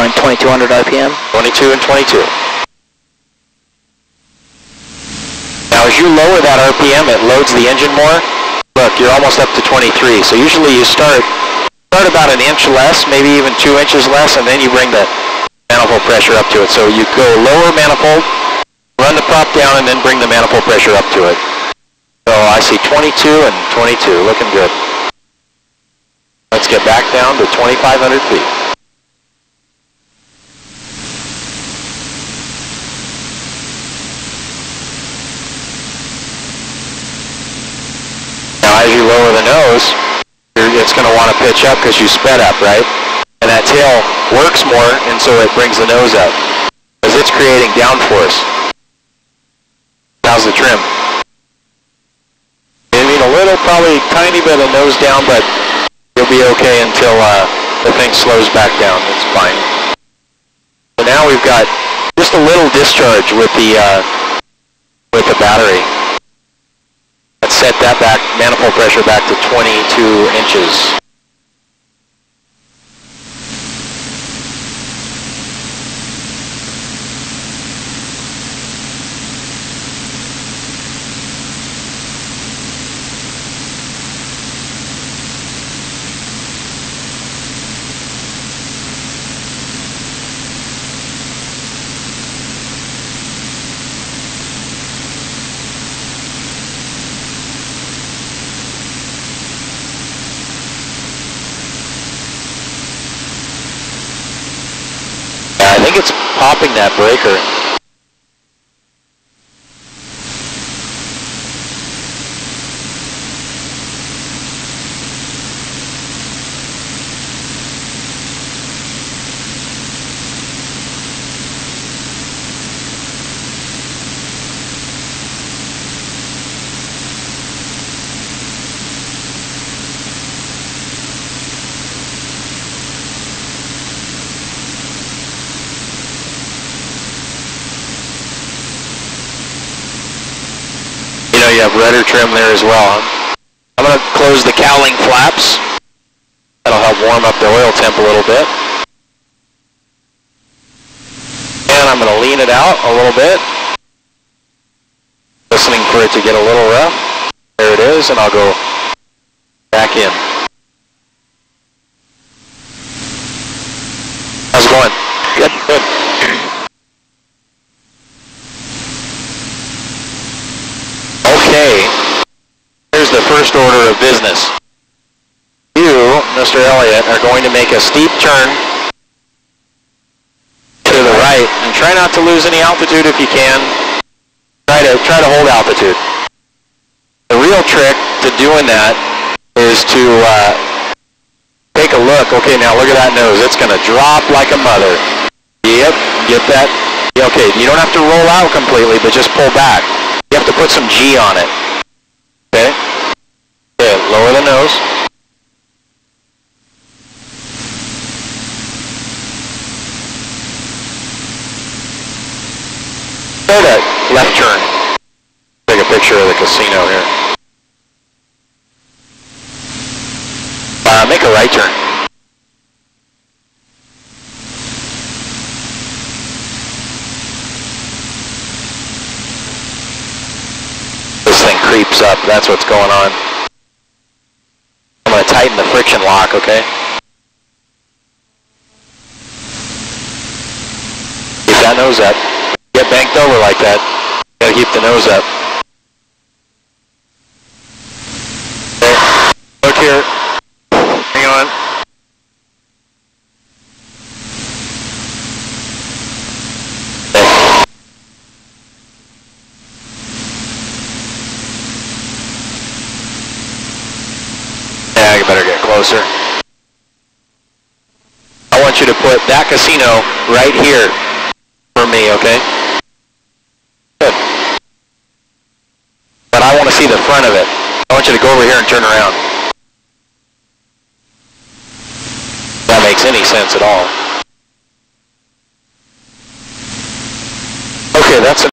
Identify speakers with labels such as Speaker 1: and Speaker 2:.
Speaker 1: going 2200 RPM. 22 and 22. Now as you lower that RPM, it loads the engine more. Look, you're almost up to 23. So usually you start about an inch less, maybe even 2 inches less, and then you bring the manifold pressure up to it. So you go lower manifold, run the prop down, and then bring the manifold pressure up to it. So I see 22 and 22, looking good. Let's get back down to 2,500 feet. Now as you lower the nose, it's going to want to pitch up because you sped up, right? And that tail works more, and so it brings the nose up because it's creating downforce. How's the trim? I mean, a little, probably tiny bit of nose down, but you'll be okay until the thing slows back down. It's fine. So now we've got just a little discharge with the battery. Let's set that back, manifold pressure back to 22 inches. I think it's popping that breaker. You have rudder trim there as well. I'm going to close the cowling flaps. That'll help warm up the oil temp a little bit. And I'm going to lean it out a little bit. Listening for it to get a little rough. There it is, and I'll go back in. How's it going? Good. Good. Okay, here's the first order of business. You, Mr. Elliott, are going to make a steep turn to the right, and try not to lose any altitude if you can. Try to hold altitude. The real trick to doing that is to take a look. Okay, now look at that nose. It's going to drop like a mother. Yep, get that. Okay, you don't have to roll out completely, but just pull back. You have to put some G on it. Okay? Okay, lower the nose. Go to left turn. Take a picture of the casino here. Make a right turn. Creeps up, that's what's going on. I'm going to tighten the friction lock, okay? Keep that nose up. Get banked over like that. You gotta keep the nose up. Okay. Look here. Hang on. I better get closer. I want you to put that casino right here for me, okay? Good. But I want to see the front of it. I want you to go over here and turn around. If that makes any sense at all. Okay, that's